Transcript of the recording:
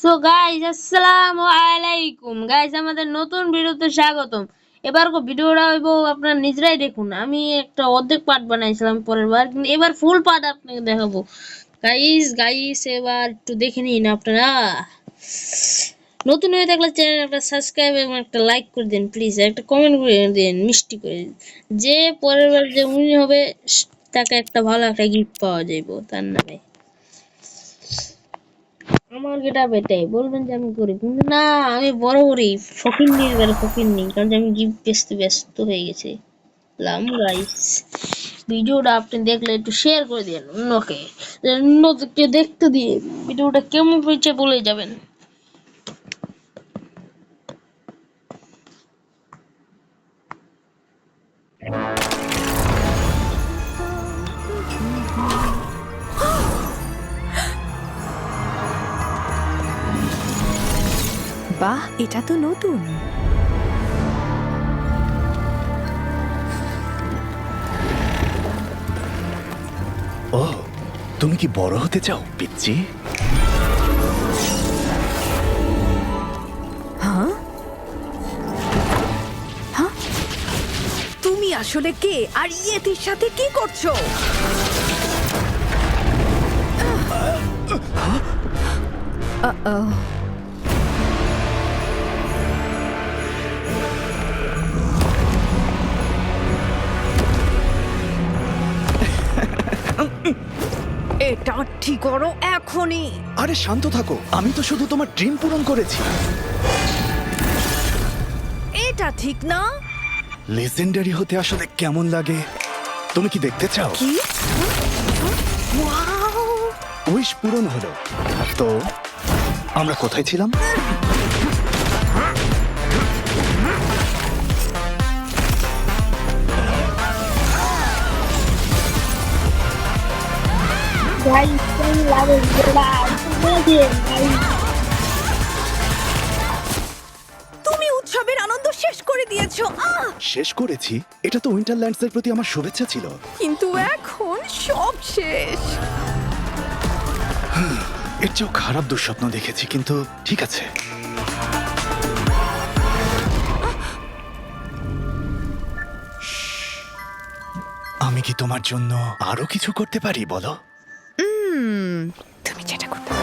So guys আসসালামু আলাইকুম guys, আমাদের নতুন ভিডিওতে স্বাগতম। এবার ভিডিওটা হইব আপনারা নিজেরাই দেখুন। আমি একটা অর্ধেক পার্ট বানাইছিলাম পরের বার, কিন্তু এবার ফুল পার্ট আপনাকে দেখাবো। গাইস এবার একটু দেখে নিন আপনারা। নতুন হয়ে থাকলে চ্যানেল একটা সাবস্ক্রাইব এবং একটা লাইক করে দিন প্লিজ, একটা কমেন্ট করে দিন মিষ্টি করে। যে পরের বার যে উইন হবে তাকে একটা ভালো একটা গিফট পাওয়া যাইবো তার নামে। আমার গেটা বেটাই বলবেন যে আমি গরিব, কিন্তু না, আমি বড় গরিব, ফকির নেই, এবারে ফকির নেই, কারণ যে আমি গিফট বেচতে ব্যস্ত হয়ে গেছি। গাইস ভিডিওটা আপনি দেখলে একটু শেয়ার করে দিন অন্যকে, অন্যকে দেখতে দিয়ে ভিডিওটা কেমন হয়েছে বলে যাবেন। বাহ, এটা তো নতুন। ও, তুমি কি বড় হতে চাও পিচ্চি? হ্যাঁ হ্যাঁ, তুমি আসলে কে আর ইয়েতির সাথে কি করছো? এটা ঠিক করো এখনই। আরে শান্ত থাকো, আমি তো শুধু তোমার ড্রিম পূরণ করেছি। এটা ঠিক না। লেজেন্ডারি হতে আসলে কেমন লাগে তুমি কি দেখতে চাও? কি? ওয়াও! উইশ পূরণ হলো। তো আমরা কোথায় ছিলাম? গাইস কেমন লাগে ভিডিওটা দেখেন গাইস। তুমি উৎসবের আনন্দ শেষ করে দিয়েছো। শেষ করেছি? এটা তো উইন্টারল্যান্ডসের প্রতি আমার শুভেচ্ছা ছিল। কিন্তু এখন সব শেষ। এর চেয়েও খারাপ দুঃস্বপ্ন দেখেছি, কিন্তু ঠিক আছে। আমি কি তোমার জন্য আরো কিছু করতে পারি বলো? তুমি যেটা করতে পারো।